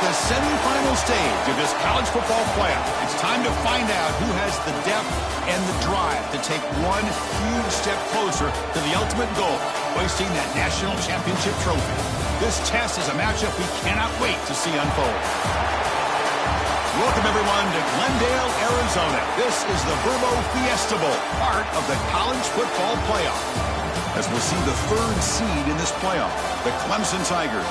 the semifinal stage of this college football playoff. It's time to find out who has the depth and the drive to take one huge step closer to the ultimate goal, hoisting that national championship trophy. This test is a matchup we cannot wait to see unfold. Welcome, everyone, to Glendale, Arizona. This is the Vrbo Fiesta Bowl, part of the college football playoff. As we'll see the third seed in this playoff, the Clemson Tigers,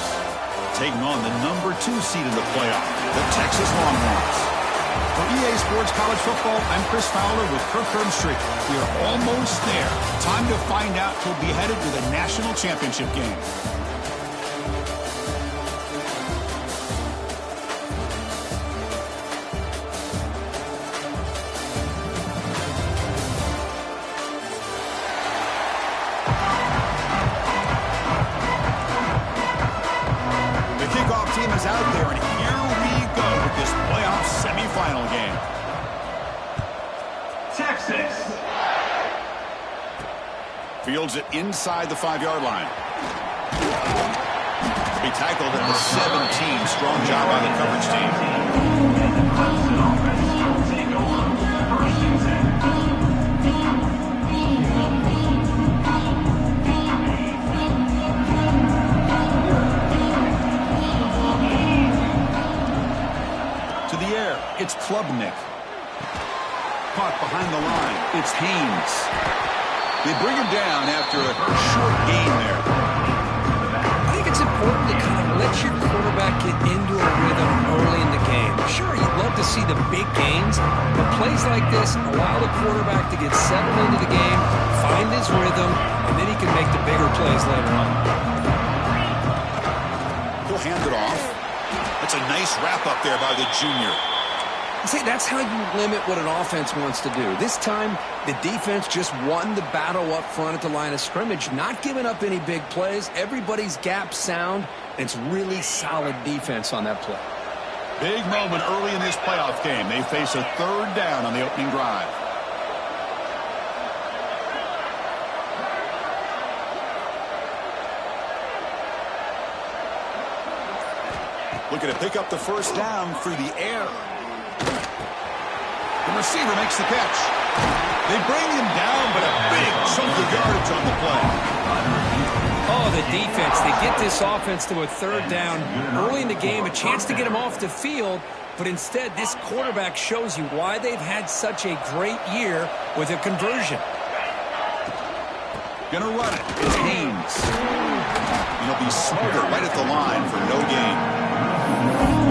taking on the number 2 seed in the playoff, the Texas Longhorns. For EA Sports College Football, I'm Chris Fowler with Kirk Herbstreit. We are almost there. Time to find out who'll be headed to the national championship game. Team is out there, and here we go with this playoff semifinal game. Texas Fields it inside the 5-yard line. Be tackled at the 17. Strong job by the coverage team. Clemson offense will take over first and 10. It's Klubnik. Caught behind the line. It's Haynes. They bring him down after a short gain there. I think it's important to kind of let your quarterback get into a rhythm early in the game. Sure, you'd love to see the big gains, but plays like this allow the quarterback to get settled into the game, find his rhythm, and then he can make the bigger plays later on. He'll hand it off. That's a nice wrap up there by the junior. See, that's how you limit what an offense wants to do. This time, the defense just won the battle up front at the line of scrimmage, not giving up any big plays. Everybody's gap sound, and it's really solid defense on that play. Big moment early in this playoff game. They face a third down on the opening drive. Looking to pick up the first down through the air. The receiver makes the catch. They bring him down, but a big chunk of yardage on the play. Oh, the defense. They get this offense to a third down early in the game, a chance to get him off the field, but instead this quarterback shows you why they've had such a great year with a conversion. Gonna run it. It's Haynes. He'll be smothered right at the line for no gain.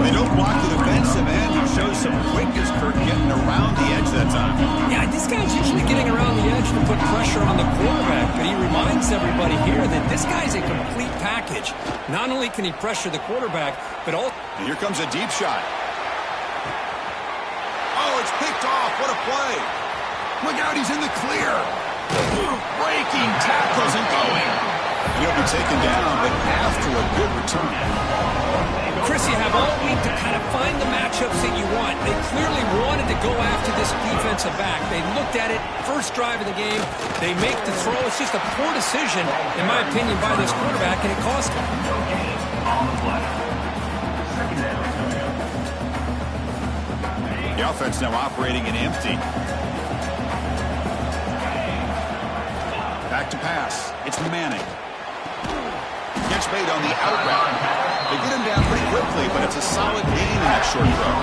They don't block the defensive end. He shows some quickness, Kirk, getting around the edge that time. Yeah, this guy's usually getting around the edge to put pressure on the quarterback, but he reminds everybody here that this guy's a complete package. Not only can he pressure the quarterback, but also... And here comes a deep shot. Oh, it's picked off. What a play. Look out, he's in the clear. Breaking tackles and going. And he'll be taken down, but after a good return. Chris, you have all week to kind of find the matchups that you want. They clearly wanted to go after this defensive back. They looked at it, first drive of the game. They make the throw. It's just a poor decision, in my opinion, by this quarterback, and it cost him. The offense now operating in empty. Back to pass. It's Manning. Catch made on the out route. They get him down pretty quickly, but it's a solid gain in that short throw.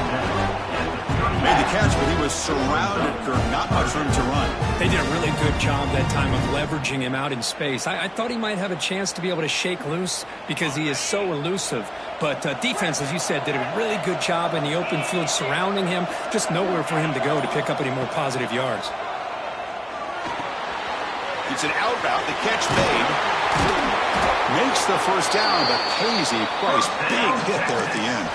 Made the catch, but he was surrounded, Kirk. Not much room to run. They did a really good job that time of leveraging him out in space. I thought he might have a chance to be able to shake loose because he is so elusive. But defense, as you said, did a really good job in the open field surrounding him. Just nowhere for him to go to pick up any more positive yards. It's an out route. The catch made. Makes the first down, but pays a price. Big hit there at the end.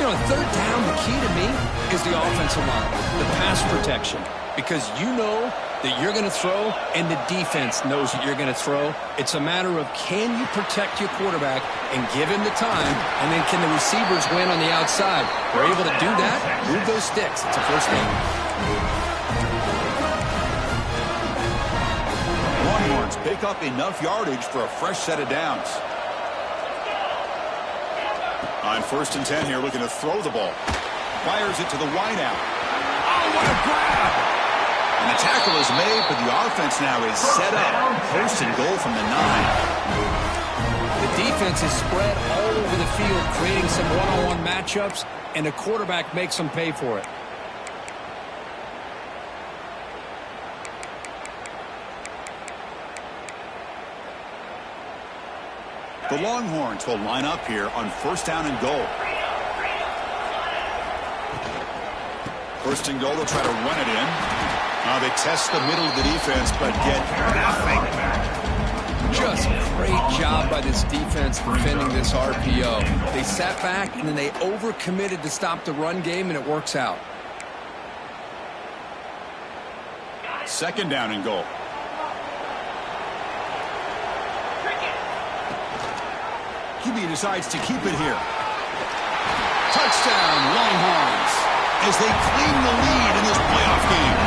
You know, third down, the key to me is the offensive line, the pass protection. Because you know that you're going to throw, and the defense knows that you're going to throw. It's a matter of can you protect your quarterback and give him the time, and then can the receivers win on the outside? We're able to do that, move those sticks. It's a first down. Longhorns pick up enough yardage for a fresh set of downs. On 1st and 10 here, looking to throw the ball. Fires it to the wide out. Oh, what a grab! And the tackle is made, but the offense now is set up. 1st and goal from the 9. The defense is spread all over the field, creating some one-on-one matchups, and the quarterback makes them pay for it. The Longhorns will line up here on 1st down and goal. 1st and goal, they'll try to run it in. They test the middle of the defense, but get nothing. Just great job by this defense defending this RPO. They sat back, and then they overcommitted to stop the run game, and it works out. 2nd down and goal. QB decides to keep it here. Touchdown, Longhorns, as they claim the lead in this playoff game.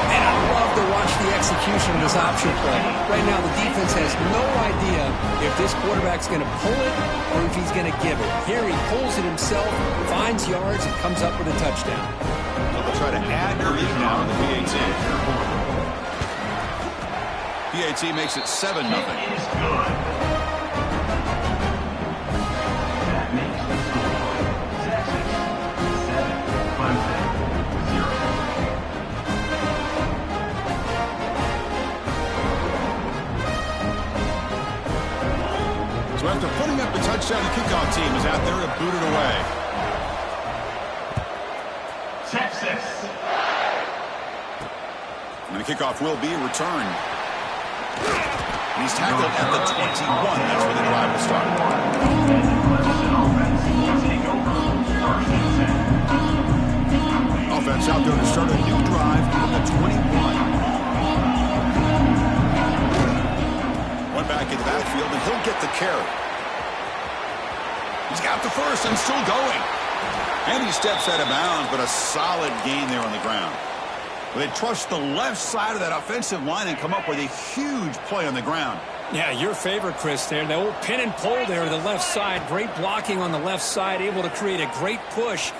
And I love to watch the execution of this option play. Right now, the defense has no idea if this quarterback's going to pull it or if he's going to give it. Here he pulls it himself, finds yards, and comes up with a touchdown. They'll try to add their lead now in the PAT. PAT makes it 7-0. So after putting up a touchdown, the kickoff team is out there to boot it away. Texas. And the kickoff will be returned. And he's tackled at the 21. That's where the drive will start. Offense out there to start a new drive from the 21. One back in the backfield, and he'll get the carry. He's got the first and still going. And he steps out of bounds, but a solid gain there on the ground. They trust the left side of that offensive line and come up with a huge play on the ground. Yeah, your favorite, Chris, there. The old pin and pull there to the left side. Great blocking on the left side, able to create a great push.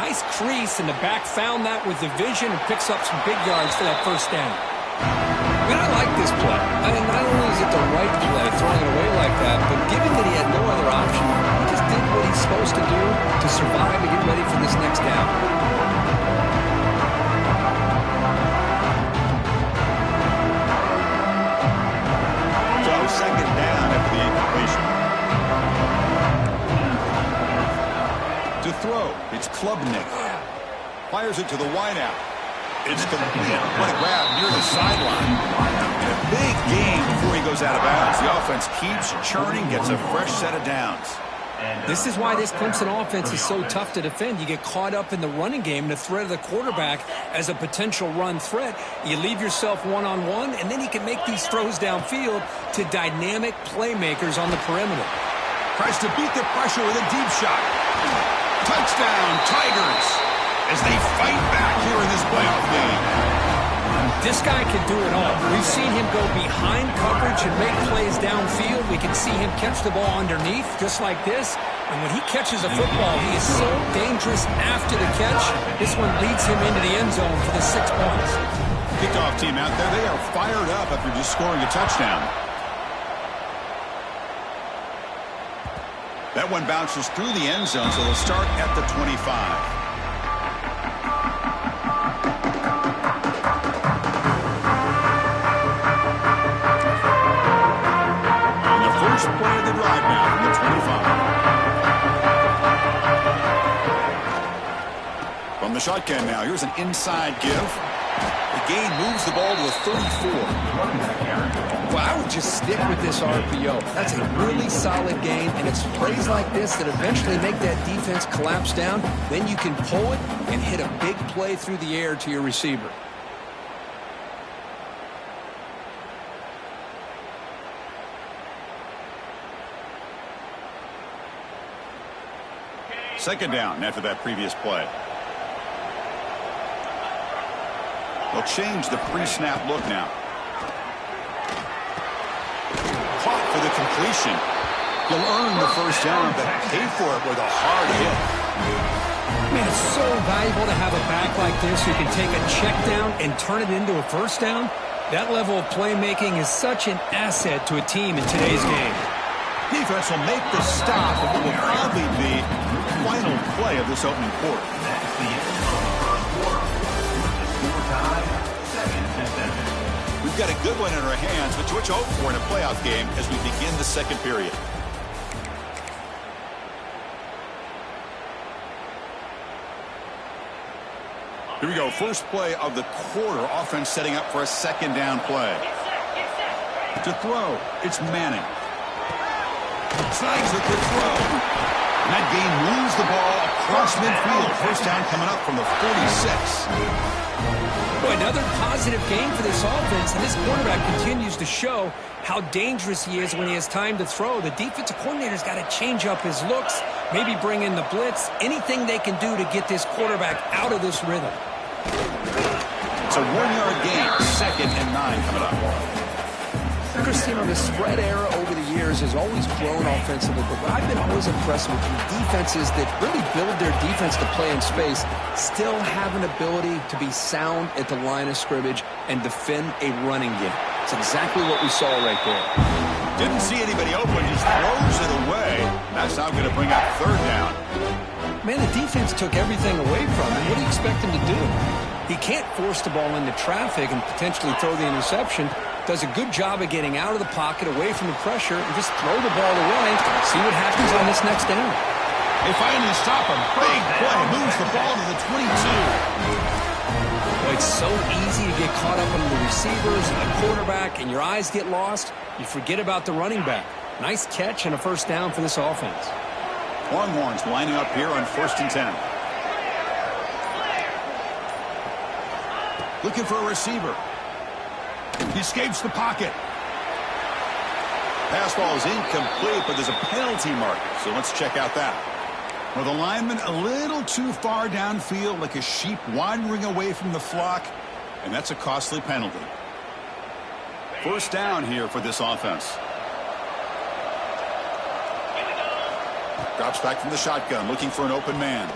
Nice crease, and the back found that with the vision and picks up some big yards for that 1st down. I mean, I like this play. I mean, not only is it the right play, throwing it away like that, but given that he had no other option, he just did what he's supposed to do to survive and get ready for this next down. So 2nd down after the incompletion. To throw, it's Klubnik. Fires it to the wideout. It's complete. What a grab near the sideline. And a big gain before he goes out of bounds. The offense keeps churning, gets a fresh set of downs. This is why this Clemson offense is so tough to defend. You get caught up in the running game, the threat of the quarterback as a potential run threat. You leave yourself one-on-one, and then you can make these throws downfield to dynamic playmakers on the perimeter. Tries to beat the pressure with a deep shot. Touchdown, Tigers, as they fight back here in this playoff game. This guy can do it all. We've seen him go behind coverage and make plays downfield. We can see him catch the ball underneath, just like this. And when he catches a football, he is so dangerous after the catch. This one leads him into the end zone for the 6 points. Kickoff team out there, they are fired up after just scoring a touchdown. That one bounces through the end zone, so they'll start at the 25. Play of the drive now from the 25. From the shotgun now, here's an inside give. The gain moves the ball to the 34. Well, I would just stick with this RPO. That's a really solid gain, and it's plays like this that eventually make that defense collapse down. Then you can pull it and hit a big play through the air to your receiver. Second down after that previous play. They'll change the pre-snap look now. Caught for the completion. You'll earn the first down, but pay for it with a hard hit. Man, it's so valuable to have a back like this who can take a check down and turn it into a first down. That level of playmaking is such an asset to a team in today's game. Defense will make the stop, and it will probably be the final play of this opening quarter. That's the end of the first quarter. Score tie, 2nd and 7. We've got a good one in our hands, which you hope for in a playoff game as we begin the second period. Here we go. First play of the quarter. Offense setting up for a second down play. To throw, it's Manning. Slides with the throw. And that game moves the ball across midfield. First down coming up from the 46. Boy, another positive game for this offense, and this quarterback continues to show how dangerous he is when he has time to throw. The defensive coordinator's got to change up his looks, maybe bring in the blitz, anything they can do to get this quarterback out of this rhythm. It's a 1-yard gain, 2nd and 9 coming up. Christine, the spread era over the years has always grown offensively, but what I've been always impressed with defenses that really build their defense to play in space still have an ability to be sound at the line of scrimmage and defend a running game. It's exactly what we saw right there. Didn't see anybody open, just throws it away. That's now going to bring up third down. Man, the defense took everything away from him. What do you expect him to do? He can't force the ball into traffic and potentially throw the interception. Does a good job of getting out of the pocket, away from the pressure, and just throw the ball away. See what happens on this next down. They finally stop him. Big play. Moves the ball to the 22. Well, it's so easy to get caught up on the receivers and the quarterback, and your eyes get lost. You forget about the running back. Nice catch and a first down for this offense. Longhorns lining up here on 1st and 10. Looking for a receiver. He escapes the pocket. Pass ball is incomplete, but there's a penalty mark. So let's check out that. Well, the lineman a little too far downfield, like a sheep wandering away from the flock, and that's a costly penalty. First down here for this offense. Drops back from the shotgun, looking for an open man.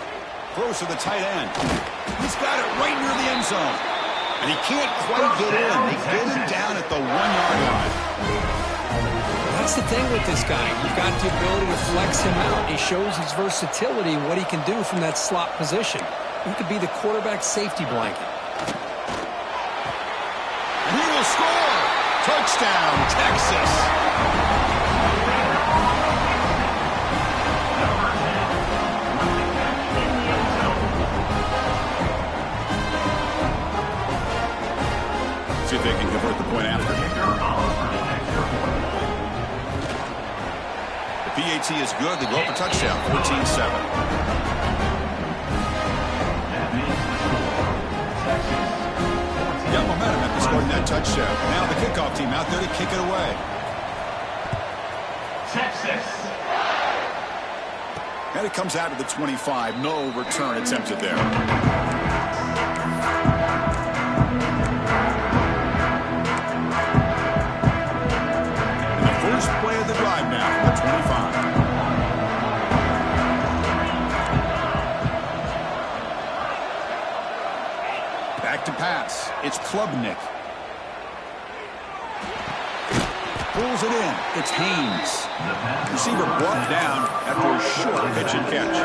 Throws to the tight end. He's got it right near the end zone. And he can't quite get in. They get him down at the 1-yard line. That's the thing with this guy. You've got the ability to flex him out. He shows his versatility and what he can do from that slot position. He could be the quarterback safety blanket. And he will score. Touchdown, Texas. See if they can convert the point after. The PAT is good. They go up a touchdown, 14-7. Got momentum after scoring that touchdown. Now the kickoff team out there to kick it away. Texas. And it comes out to the 25. No return attempted there. First play of the drive now from the 25. Back to pass. It's Klubnik. Pulls it in. It's Haynes. Receiver brought down after a short pitch and catch.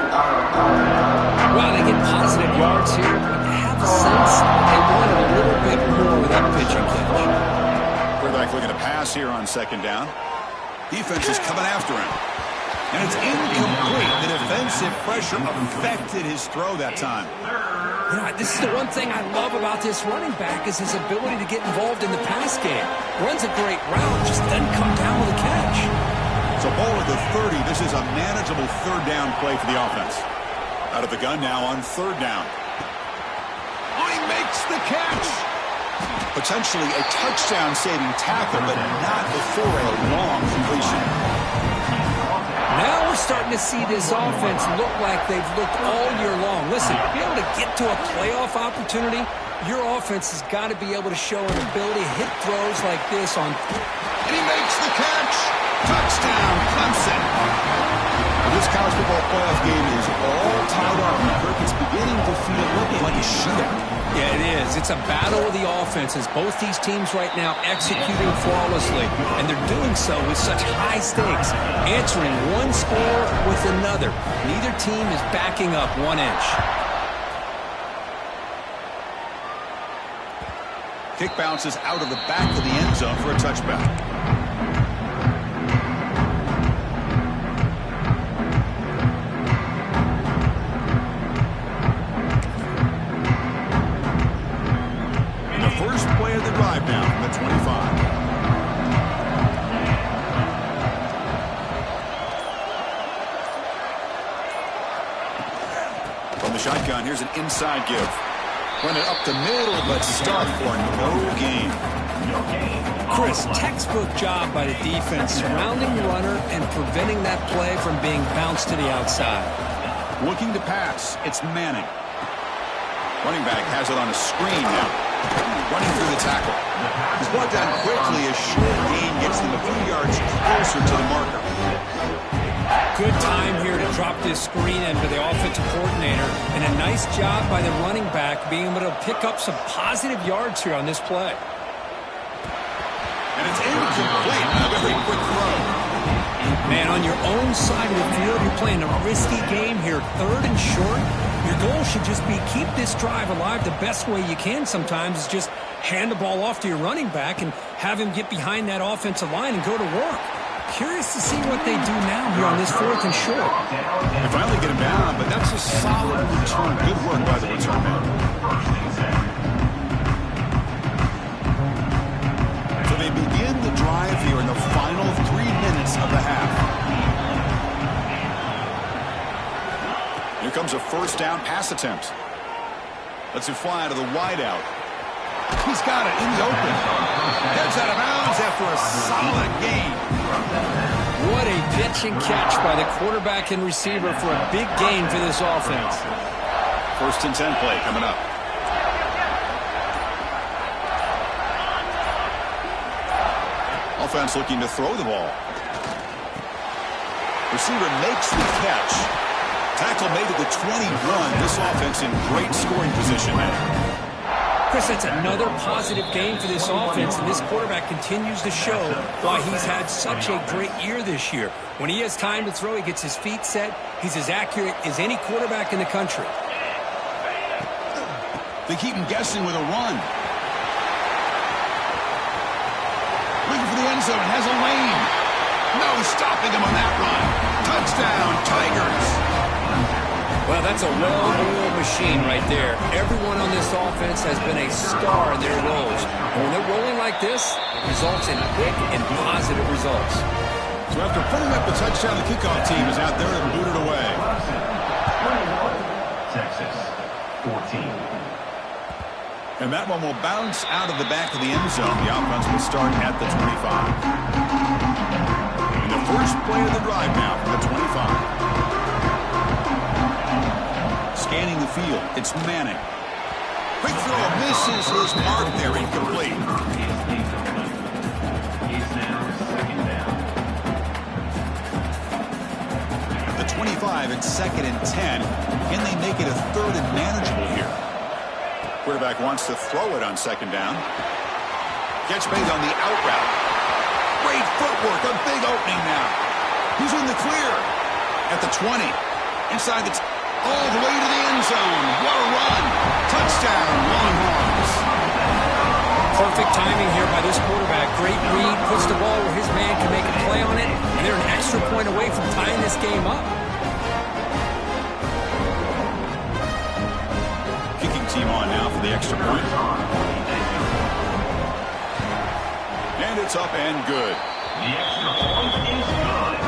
Wow, they get positive yards here, but I have a sense they wanted a little bit more with that pitch and catch. Quarterback looking to pass here on second down. Defense is coming after him. And it's incomplete. The defensive pressure affected his throw that time. Yeah, this is the one thing I love about this running back is his ability to get involved in the pass game. Runs a great route, just doesn't come down with a catch. So ball at the 30. This is a manageable third down play for the offense. Out of the gun now on third down. Oh, he makes the catch. Potentially a touchdown-saving tackle, but not before a long completion. Now we're starting to see this offense look like they've looked all year long. Listen, to be able to get to a playoff opportunity, your offense has got to be able to show an ability to hit throws like this on. And he makes the catch. Touchdown, Clemson. Well, this college football playoff game is all tied up. Kirk, it's beginning to feel like a shootout. Yeah, it is. It's a battle of the offenses. Both these teams right now executing flawlessly, and they're doing so with such high stakes, answering one score with another. Neither team is backing up 1 inch. Kick bounces out of the back of the end zone for a touchback. First play of the drive now from the 25. From the shotgun, here's an inside give. Run it up the middle, but start for no gain. Chris, textbook job by the defense surrounding the runner and preventing that play from being bounced to the outside. Looking to pass, it's Manning. Running back has it on a screen now. Running through the tackle. He's brought down quickly. A short gain gets them a few yards closer to the marker. Good time here to drop this screen into the offensive coordinator, and a nice job by the running back being able to pick up some positive yards here on this play. And it's incomplete. A very quick throw. Man, on your own side of the field, you're playing a risky game here. 3rd and short. Your goal should just be keep this drive alive. The best way you can sometimes is just hand the ball off to your running back and have him get behind that offensive line and go to work. Curious to see what they do now here on this 4th and short. They finally get him down, but that's a solid return. Good work by the return man. So they begin the drive here in the final 3 minutes of the half. Here comes a first down pass attempt. Lets it fly out of the wideout. He's got it in the open. Heads out of bounds after a solid gain. What a pitch and catch by the quarterback and receiver for a big gain for this offense. 1st and 10 play coming up. Offense looking to throw the ball. Receiver makes the catch. Tackle made at the 21. This offense in great scoring position now. Chris, that's another positive game for this offense, and this quarterback continues to show why he's had such a great year this year. When he has time to throw, he gets his feet set. He's as accurate as any quarterback in the country. They keep him guessing with a run. Looking for the end zone, has a lane. No stopping him on that run. Touchdown, Tigers. Well, that's a well-oiled machine right there. Everyone on this offense has been a star in their roles. And when they're rolling like this, it results in quick and positive results. So after putting up the touchdown, the kickoff team is out there to boot it away. Texas, 14. And that one will bounce out of the back of the end zone. The offense will start at the 25. And the first play of the drive now from the 25. Scanning the field, it's Manning. Quick throw, misses his mark there, incomplete. He's now 2nd down. The 25 and 2nd and 10. Can they make it a 3rd and manageable here? Quarterback wants to throw it on 2nd down. Catch made on the out route. Great footwork, a big opening now. Who's in the clear? At the 20. Inside the all the way to the end zone. What a run. Touchdown, Longhorns. Perfect timing here by this quarterback. Great read, puts the ball where his man can make a play on it, and they're an extra point away from tying this game up. Kicking team on now for the extra point. And it's up and good. The extra point is good.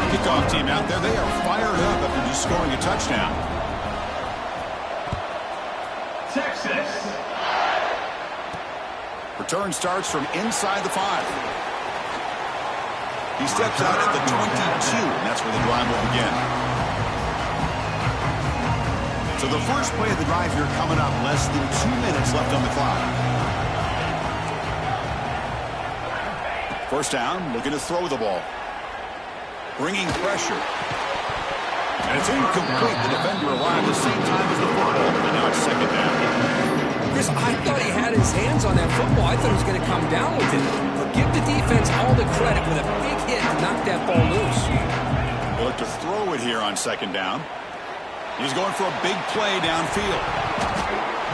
Kickoff team out there, they are fired up after just scoring a touchdown. Texas. Return starts from inside the 5. He steps out at the 22, and that's where the drive will begin. So the first play of the drive here coming up, less than 2 minutes left on the clock. First down, looking to throw the ball. Bringing pressure. And it's incomplete. The defender arrived at the same time as the football, and now it's second down. Chris, I thought he had his hands on that football. I thought he was going to come down with it. But give the defense all the credit with a big hit to knock that ball loose. They'll look to throw it here on second down. He's going for a big play downfield.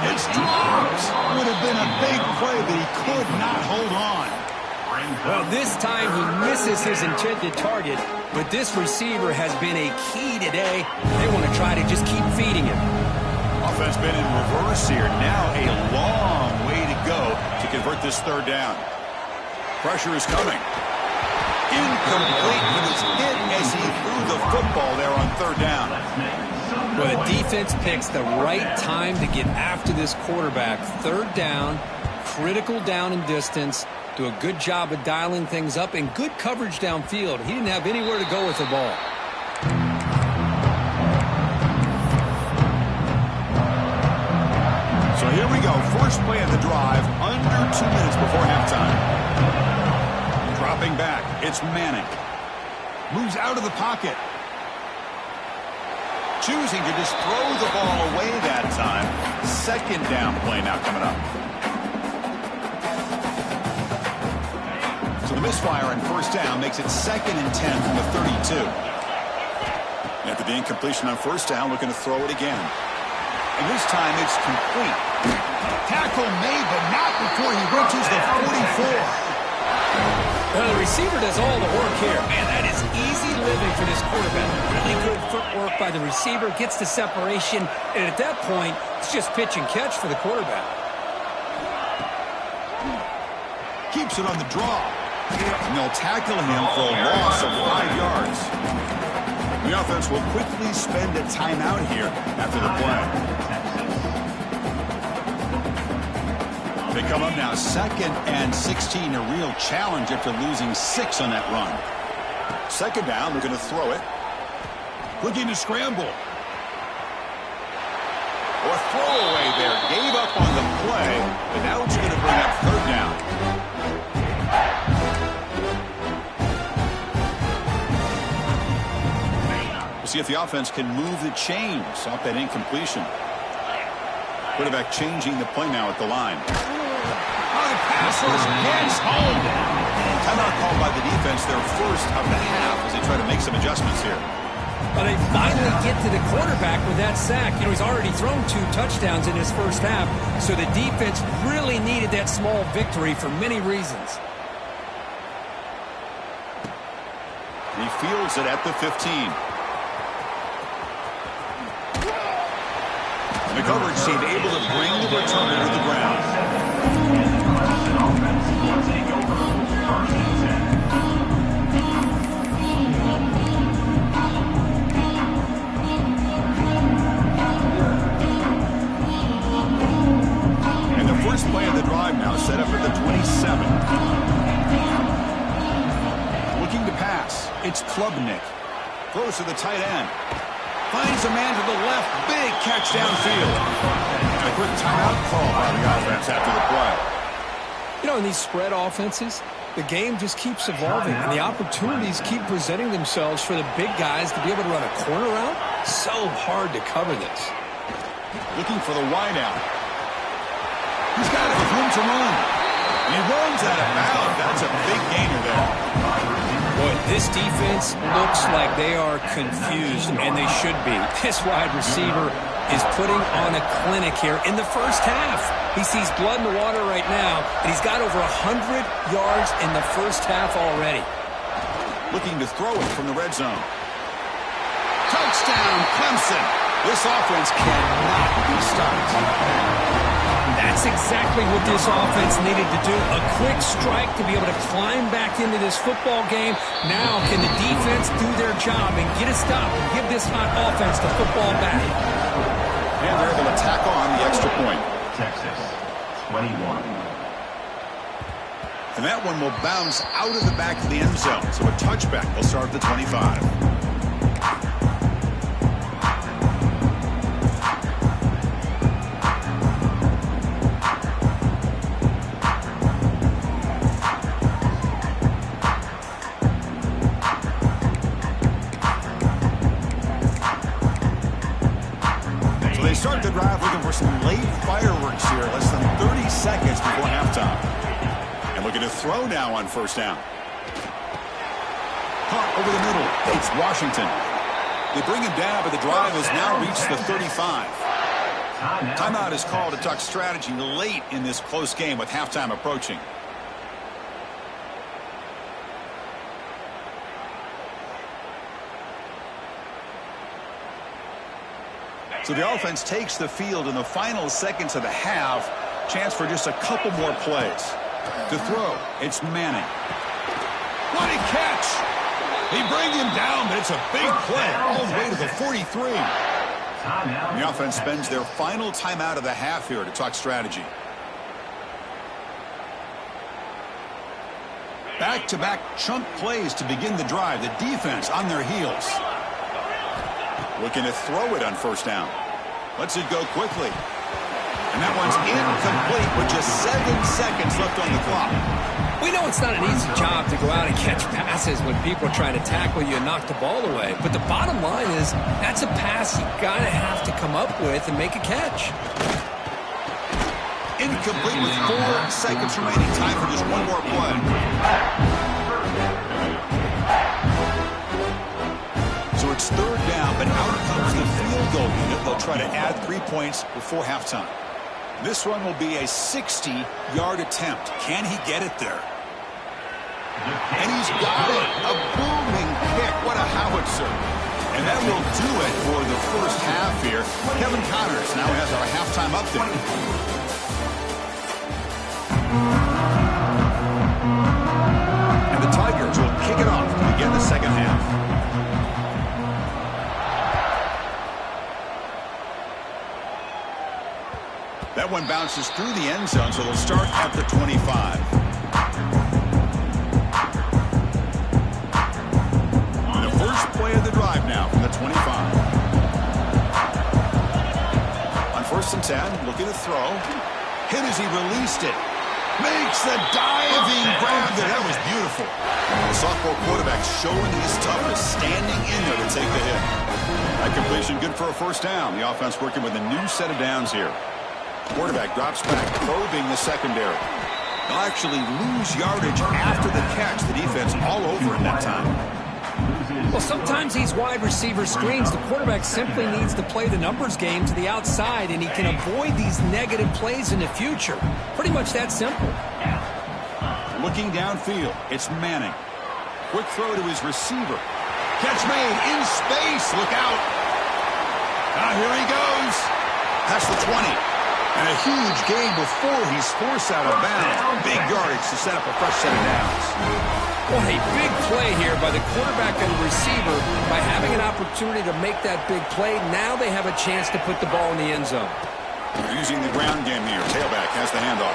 It's dropped. Would have been a big play, but he could not hold on. Well, this time he misses his intended target, but this receiver has been a key today. They want to try to just keep feeding him. Offense been in reverse here. Now a long way to go to convert this third down. Pressure is coming. Incomplete. He was hit as he threw the football there on third down. Well, the defense picks the right time to get after this quarterback. Third down, critical down and distance. Do a good job of dialing things up and good coverage downfield. He didn't have anywhere to go with the ball. So here we go. First play of the drive, under 2 minutes before halftime. Dropping back, it's Manning. Moves out of the pocket. Choosing to just throw the ball away that time. Second down play now coming up. So the misfire on first down makes it 2nd and 10 from the 32. After the incompletion on first down, looking to throw it again. And this time it's complete. Tackle made, but not before he reaches the 44. Well, the receiver does all the work here. Man, that is easy living for this quarterback. Really good footwork by the receiver, gets the separation, and at that point, it's just pitch and catch for the quarterback. Keeps it on the draw. And they'll tackle him for a loss of 5 yards. The offense will quickly spend a timeout here after the play. They come up now 2nd and 16, a real challenge after losing 6 on that run. Second down, they're going to throw it. Looking to scramble. Or throwaway there. Gave up on the play, but now it's going to bring up third down. We'll see if the offense can move the chains off that incompletion. Quarterback changing the play now at the line. The pass rush gets home. Timeout called by the defense, their first of the half, as they try to make some adjustments here. Well, they finally get to the quarterback with that sack. You know, he's already thrown 2 touchdowns in his first half, so the defense really needed that small victory for many reasons. He fields it at the 15. The coverage team able to bring the returner to the ground. And the first play of the drive now set up at the 27. Looking to pass. It's Klubnik. Throws to the tight end. Finds a man to the left. Big catch downfield. And a quick timeout call by the offense after the play. You know, in these spread offenses, the game just keeps evolving, and the opportunities keep presenting themselves for the big guys to be able to run a corner route. So hard to cover this. Looking for the wideout. He's got it with room to run. And he runs out of bounds. That's a big gainer there. Boy, this defense looks like they are confused, and they should be. This wide receiver is putting on a clinic here in the first half. He sees blood in the water right now, and he's got over 100 yards in the first half already. Looking to throw it from the red zone. Touchdown, Clemson. This offense cannot be stopped. That's exactly what this offense needed to do. A quick strike to be able to climb back into this football game. Now can the defense do their job and get a stop and give this hot offense the football back? And they're able to tackle on the extra point. Texas, 21. And that one will bounce out of the back of the end zone. So a touchback will start at the 25. start the drive looking for some late fireworks here. Less than 30 seconds before halftime. And looking to throw now on first down. Caught over the middle. It's Washington. They bring him down, but the drive has now reached the 35. Timeout is called to talk strategy late in this close game with halftime approaching. So the offense takes the field in the final seconds of the half. Chance for just a couple more plays. To throw, it's Manning. What a catch! They bring him down, but it's a big play all the way to the 43. And the offense spends their final timeout of the half here to talk strategy. Back-to-back chunk plays to begin the drive. The defense on their heels. Looking to throw it on first down. Lets it go quickly. And that one's incomplete with just 7 seconds left on the clock. We know it's not an easy job to go out and catch passes when people are trying to tackle you and knock the ball away. But the bottom line is that's a pass you got to have to come up with and make a catch. Incomplete with 4 seconds remaining. Time for just one more play. So it's third down, but out comes the field goal unit. They'll try to add 3 points before halftime. This one will be a 60-yard attempt. Can he get it there? And he's got it. A booming kick. What a howitzer. And that will do it for the first half here. Kevin Connors now has our halftime update. And the Tigers will kick it off to begin the second half. That one bounces through the end zone, so they'll start at the 25. And the first play of the drive now from the 25. On first and 10, looking to throw. Hit as he released it. Makes the diving grab there. That was beautiful. The sophomore quarterback showing his toughness, standing in there to take the hit. That completion good for a first down. The offense working with a new set of downs here. Quarterback drops back, probing the secondary. They'll actually lose yardage after the catch. The defense all over in that time. Well, sometimes these wide receiver screens, the quarterback simply needs to play the numbers game to the outside, and he can avoid these negative plays in the future. Pretty much that simple. Looking downfield, it's Manning. Quick throw to his receiver. Catch made in space. Look out. Here he goes. That's the 20. And a huge gain before he's forced out of bounds. Big yardage to set up a fresh set of downs. What a big play here by the quarterback and the receiver. By having an opportunity to make that big play, now they have a chance to put the ball in the end zone. They're using the ground game here. Tailback has the handoff.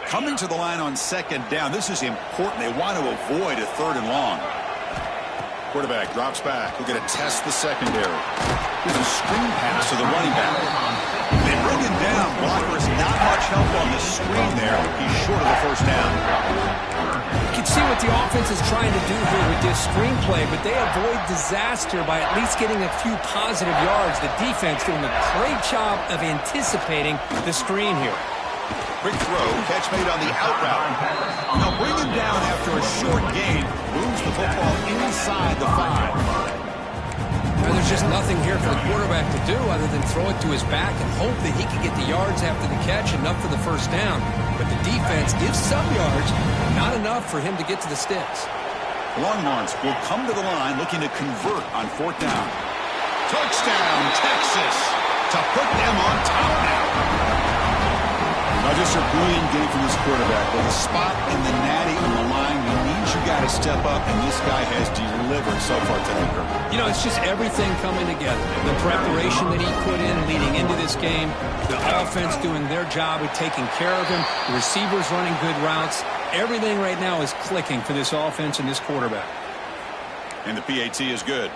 Coming to the line on second down. This is important. They want to avoid a third and long. Quarterback drops back. We're going to test the secondary. Here's a screen pass to the running back. They bring him down. Blockers not much help on the screen there. He's short of the first down. You can see what the offense is trying to do here with this screenplay, but they avoid disaster by at least getting a few positive yards. The defense doing a great job of anticipating the screen here. Quick throw, catch made on the out route. Now bring him down after a short gain. Moves the football inside the 5. Now there's just nothing here for the quarterback to do other than throw it to his back and hope that he can get the yards after the catch, enough for the first down. But the defense gives some yards, not enough for him to get to the sticks. Longhorns will come to the line looking to convert on fourth down. Touchdown, Texas, to put them on top now. Now just a brilliant game from this quarterback. With a spot in the natty on the line, he needs you guys to step up, and this guy has delivered so far tonight, Kirk. You know, it's just everything coming together. The preparation that he put in leading into this game, the offense doing their job of taking care of him, the receivers running good routes. Everything right now is clicking for this offense and this quarterback. And the PAT is good.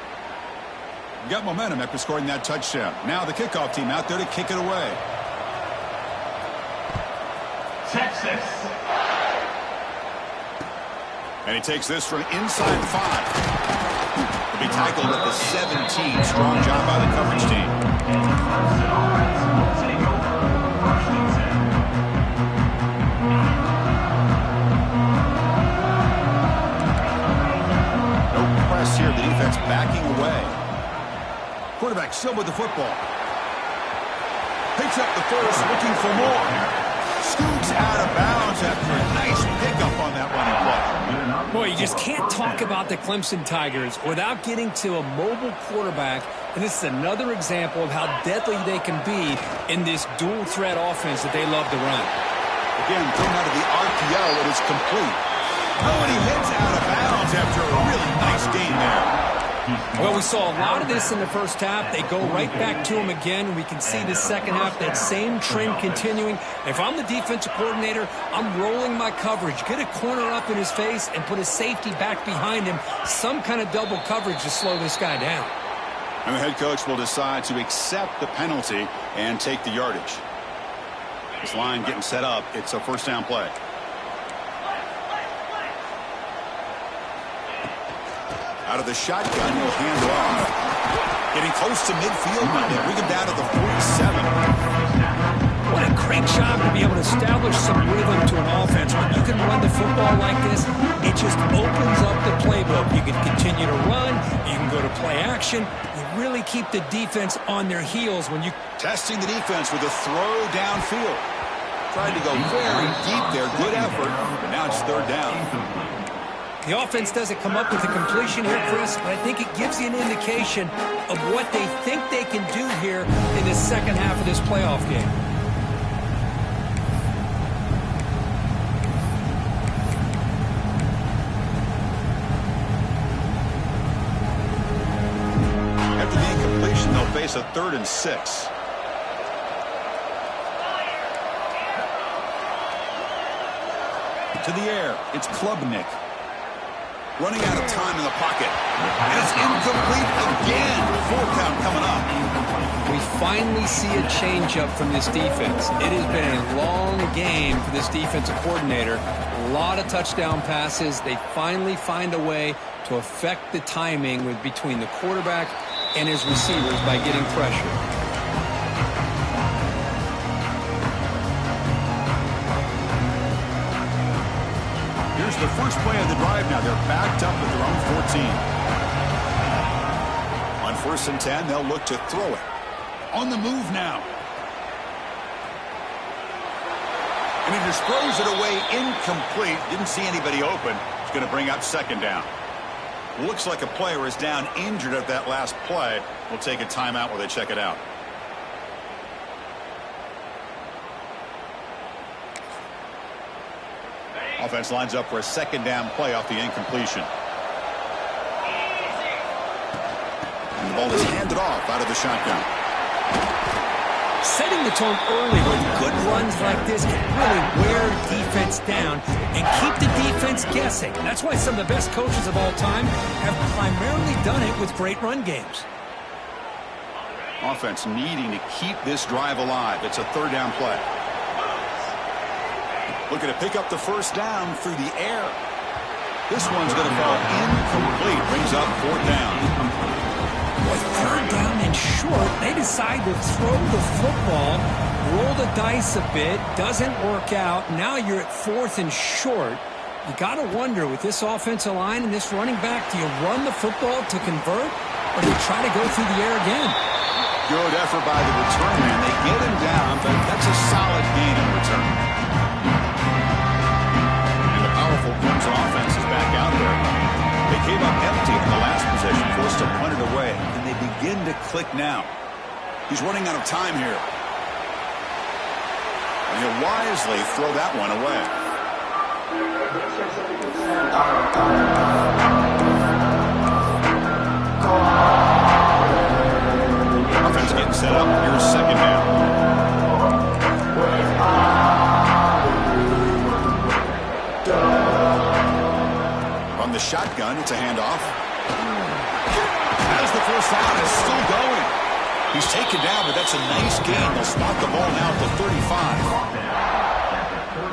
Got momentum after scoring that touchdown. Now the kickoff team out there to kick it away. Texas. And he takes this from inside the 5. He'll be tackled at the 17. Strong job by the coverage team. And the Clemson offense will take over first and 10. No press here. The defense backing away. Quarterback still with the football. Picks up the first, looking for more. Scoots out of bounds after a nice pickup on that running play. Boy, you just can't talk about the Clemson Tigers without getting to a mobile quarterback. And this is another example of how deadly they can be in this dual threat offense that they love to run. Again, coming out of the RPO, it is complete. Oh, and he heads out of bounds after a really nice gain there. Well, we saw a lot of this in the first half. They go right back to him again. We can see the second half, that same trend continuing. If I'm the defensive coordinator, I'm rolling my coverage. Get a corner up in his face and put a safety back behind him. Some kind of double coverage to slow this guy down. And the head coach will decide to accept the penalty and take the yardage. This line getting set up. It's a first down play. Out of the shotgun, he'll hand it off. Getting close to midfield now. They bring him down to the 47. What a great job to be able to establish some rhythm to an offense. When you can run the football like this, it just opens up the playbook. You can continue to run. You can go to play action. You really keep the defense on their heels when you... Testing the defense with a throw downfield. Tried to go very deep there. Good effort. But now it's third down. The offense doesn't come up with a completion here, Chris, but I think it gives you an indication of what they think they can do here in the second half of this playoff game. After the incompletion, they'll face a 3rd and 6. To the air, it's Klubnik. Running out of time in the pocket. And it's incomplete again. 4th down coming up. We finally see a changeup from this defense. It has been a long game for this defensive coordinator. A lot of touchdown passes. They finally find a way to affect the timing between the quarterback and his receivers by getting pressure. Here's the first play of the drive now. They're backed up at their own 14. On 1st and 10, they'll look to throw it. On the move now. And he just throws it away incomplete. Didn't see anybody open. It's going to bring up 2nd down. Looks like a player is down injured at that last play. We'll take a timeout while they check it out. Offense lines up for a 2nd down play off the incompletion. And the ball is handed off out of the shotgun. Setting the tone early with good runs like this can really wear defense down and keep the defense guessing. That's why some of the best coaches of all time have primarily done it with great run games. Offense needing to keep this drive alive. It's a 3rd down play. Looking to pick up the first down through the air. This one's going to fall incomplete. Brings up 4th down. With 3rd down and short, they decide to throw the football, roll the dice a bit, doesn't work out. Now you're at 4th and short. You got to wonder, with this offensive line and this running back, do you run the football to convert, or do you try to go through the air again? Good effort by the return man. They get him down, but that's a solid gain in return. Powerful Clemson offense is back out there. They came up empty in the last possession, forced to punt it away, and they begin to click now. He's running out of time here. And he'll wisely throw that one away. Offense getting set up. Here's 2nd down. From the shotgun, it's a handoff. As the first down is still going. He's taken down, but that's a nice gain. They'll spot the ball now at the 35.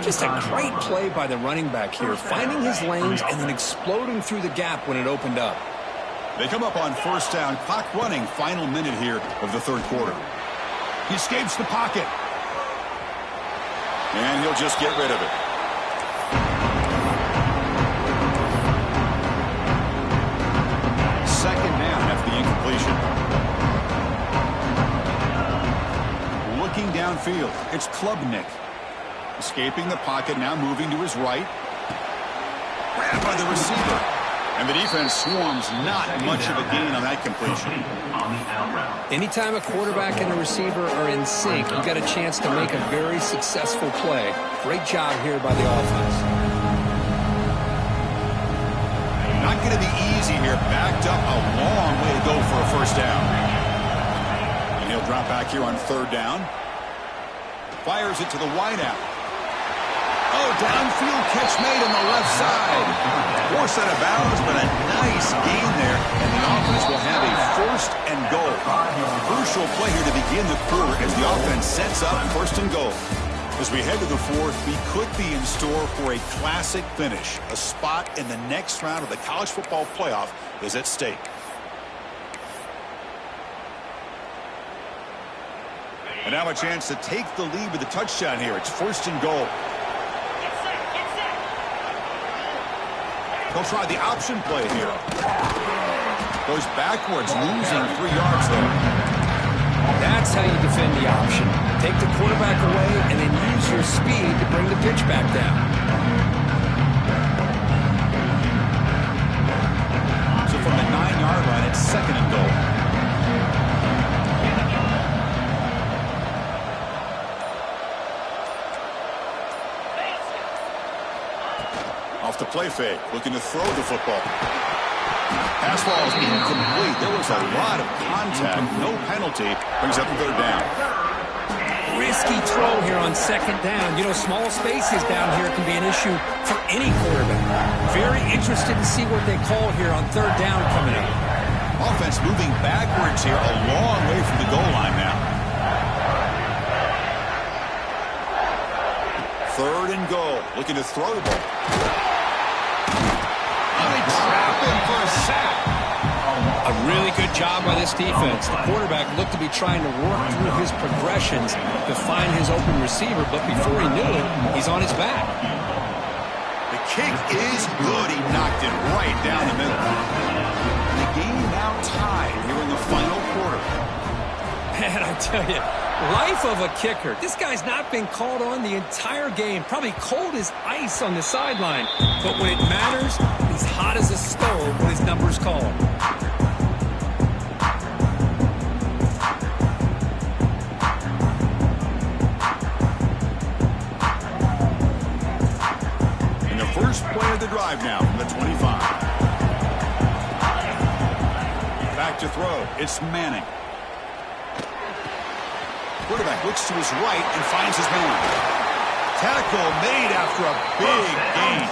Just a great play by the running back here, finding his lanes and then exploding through the gap when it opened up. They come up on first down, clock running, final minute here of the third quarter. He escapes the pocket. And he'll just get rid of it. Second down after the incompletion. Looking downfield, it's Klubnik. Escaping the pocket, now moving to his right. Grabbed by the receiver. And the defense swarms, not much of a gain on that completion. Anytime a quarterback and a receiver are in sync, you got a chance to make a very successful play. Great job here by the offense. Not going to be easy here. Backed up a long way to go for a first down. And he'll drop back here on third down. Fires it to the wideout. Oh, downfield catch made on the left side. Forced out of bounds, but a nice gain there. And the offense will have a first and goal. Crucial play here to begin the quarter as the offense sets up first and goal. As we head to the fourth, we could be in store for a classic finish. A spot in the next round of the college football playoff is at stake. And now a chance to take the lead with a touchdown here. It's first and goal. He'll try the option play here. Goes backwards, losing 3 yards there. That's how you defend the option. Take the quarterback away and then use your speed to bring the pitch back down. So from the 9-yard line, it's second and goal. Off the play fake, looking to throw the football. Pass ball is incomplete. There was a lot of contact, no penalty. Brings up third down. Risky throw here on second down. You know, small spaces down here can be an issue for any quarterback. Very interested to see what they call here on third down coming up. Offense moving backwards here, a long way from the goal line now. Third and goal, looking to throw the ball. Trap him for a sack. A really good job by this defense. The quarterback looked to be trying to work through his progressions to find his open receiver, but before he knew it, he's on his back. The kick is good. He knocked it right down the middle. The game now tied here in the final quarter. Man, I tell you, life of a kicker. This guy's not been called on the entire game. Probably cold as ice on the sideline. But when it matters, he's hot as a stove when his number's called. And the first play of the drive now from the 25. Back to throw. It's Manning. Quarterback looks to his right and finds his man. Tackle made after a big gain.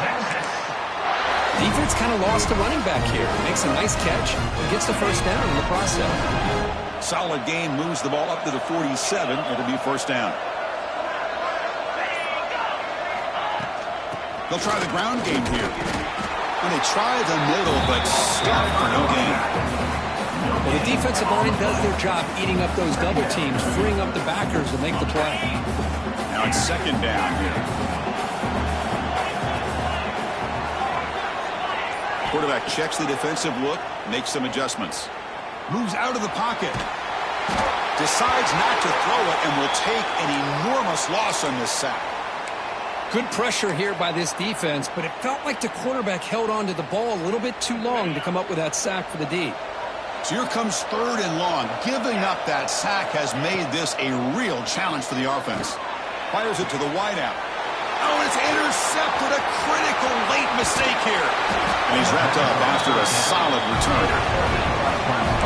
Defense kind of lost the running back here. Makes a nice catch and gets the first down in the process. Solid gain, moves the ball up to the 47. It'll be first down. They'll try the ground game here. And they try the middle, but stop for no gain. Well, the defensive line does their job eating up those double teams, freeing up the backers to make the play. Now it's second down here. Quarterback checks the defensive look, makes some adjustments. Moves out of the pocket. Decides not to throw it and will take an enormous loss on this sack. Good pressure here by this defense, but it felt like the quarterback held on to the ball a little bit too long to come up with that sack for the D. So here comes third and long. Giving up that sack has made this a real challenge for the offense. Fires it to the wideout. Oh, it's intercepted. A critical late mistake here. And he's wrapped up after a solid return.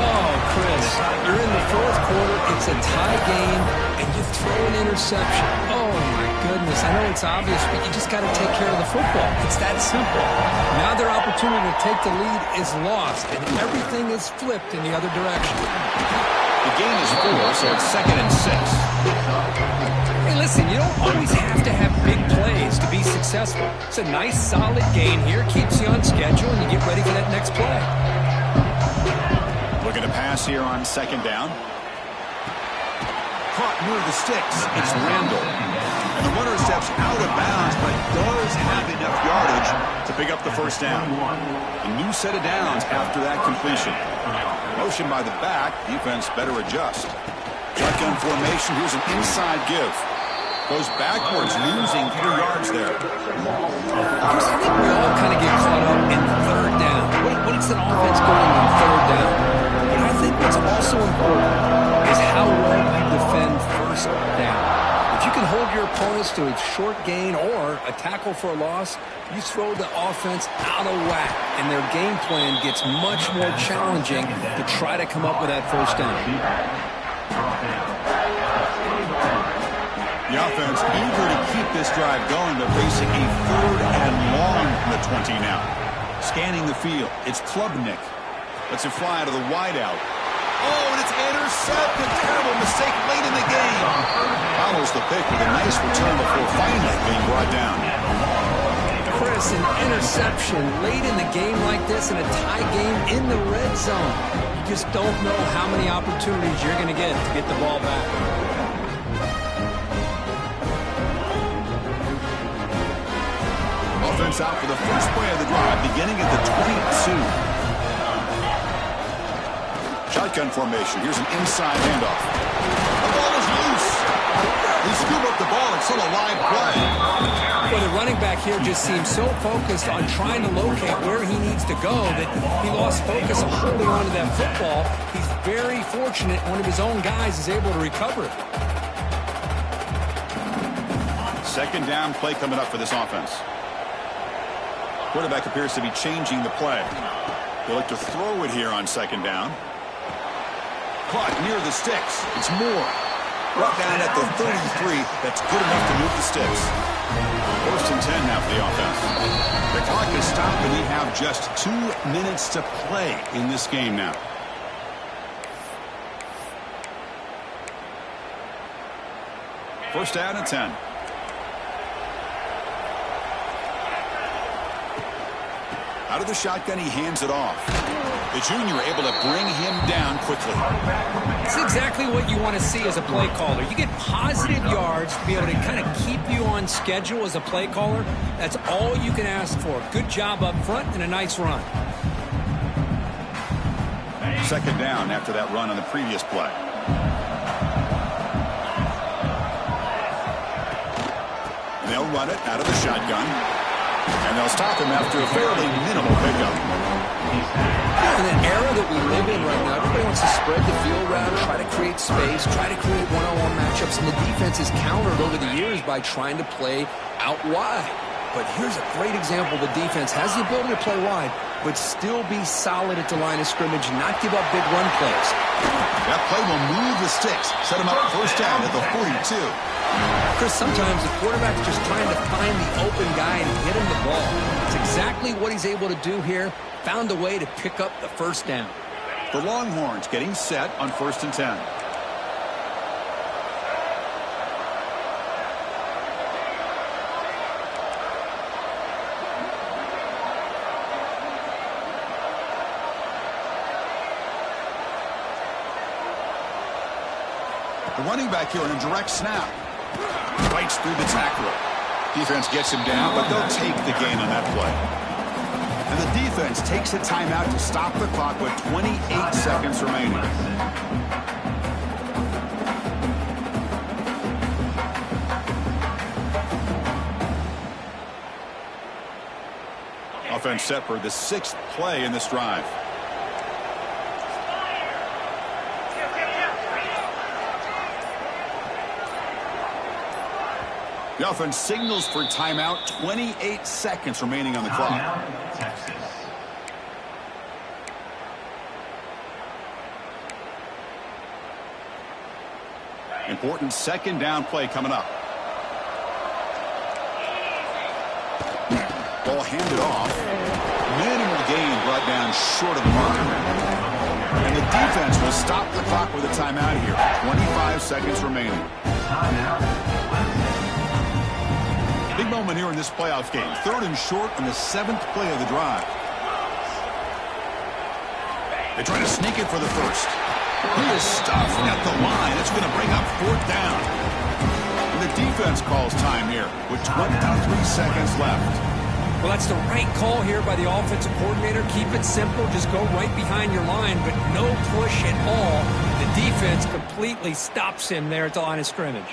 Oh, Chris, you're in the fourth quarter. It's a tie game, and you throw an interception. Oh, my goodness. I know it's obvious, but you just got to take care of the football. It's that simple. Now their opportunity to take the lead is lost, and everything is flipped in the other direction. The game is 4, so it's second and 6. Hey, listen, you don't always have to have big plays to be successful. It's a nice, solid gain here. Keeps you on schedule, and you get ready for that next play. Looking to pass here on second down. Caught near the sticks. It's Randall. And the runner steps out of bounds, but does have enough yardage to pick up the first down. A new set of downs after that completion. Motion by the back. Defense better adjust. Shotgun formation. Here's an inside give. Goes backwards, losing 3 yards there. I think we all kind of get caught up in third down. What is an offense going on third down? But I think what's also important is how well you defend first down. If you can hold your opponents to a short gain or a tackle for a loss, you throw the offense out of whack, and their game plan gets much more challenging to try to come up with that first down. The offense eager to keep this drive going, but facing a 3rd and long from the 20 now. Scanning the field, it's Klubnik. Lets it fly to the wideout. Oh, and it's intercepted. Terrible mistake late in the game. Follows the pick with a nice return before finally being brought down. Chris, an interception late in the game like this in a tie game in the red zone. You just don't know how many opportunities you're going to get the ball back. Offense out for the first play of the drive, beginning at the 22. Shotgun formation. Here's an inside handoff. The ball is loose. They scoop up the ball. It's still a live play. Well, the running back here just seems so focused on trying to locate where he needs to go that he lost focus on holding on to that football. He's very fortunate one of his own guys is able to recover it. Second down play coming up for this offense. Quarterback appears to be changing the play. They look to throw it here on second down. Caught near the sticks. It's Moore. Brought down at the 33. That's good enough to move the sticks. 1st and 10 now for the offense. The clock is stopped, and we have just 2 minutes to play in this game now. First down and 10. Out of the shotgun, he hands it off. The junior able to bring him down quickly. It's exactly what you want to see as a play caller. You get positive yards to be able to kind of keep you on schedule as a play caller. That's all you can ask for. Good job up front and a nice run. Second down after that run on the previous play. And they'll run it out of the shotgun. And they'll stop him after a fairly minimal pickup. In an era that we live in right now, everybody wants to spread the field around, try to create space, try to create one-on-one matchups, and the defense is countered over the years by trying to play out wide. But here's a great example. The defense has the ability to play wide, but still be solid at the line of scrimmage, not give up big run plays. That play will move the sticks, set him up first down at the 42. Chris, sometimes the quarterback's just trying to find the open guy and get him the ball. It's exactly what he's able to do here. Found a way to pick up the first down. The Longhorns getting set on 1st and 10. The running back here on a direct snap. Bites through the tackler. Defense gets him down, but they'll take the gain on that play. And the defense takes a timeout to stop the clock with 28 seconds remaining. Offense set for the 6th play in this drive. The offense signals for timeout. 28 seconds remaining on the clock. Texas. Important second down play coming up. Ball handed off. Minimal gain brought down short of the mark. And the defense will stop the clock with a timeout here. 25 seconds remaining. timeout, Clemson. Big moment here in this playoff game. 3rd and short on the 7th play of the drive. They try to sneak it for the first. He is stuffed at the line. It's going to bring up 4th down. And the defense calls time here with 23 seconds left. Well, that's the right call here by the offensive coordinator. Keep it simple. Just go right behind your line, but no push at all. The defense completely stops him there at the line of scrimmage.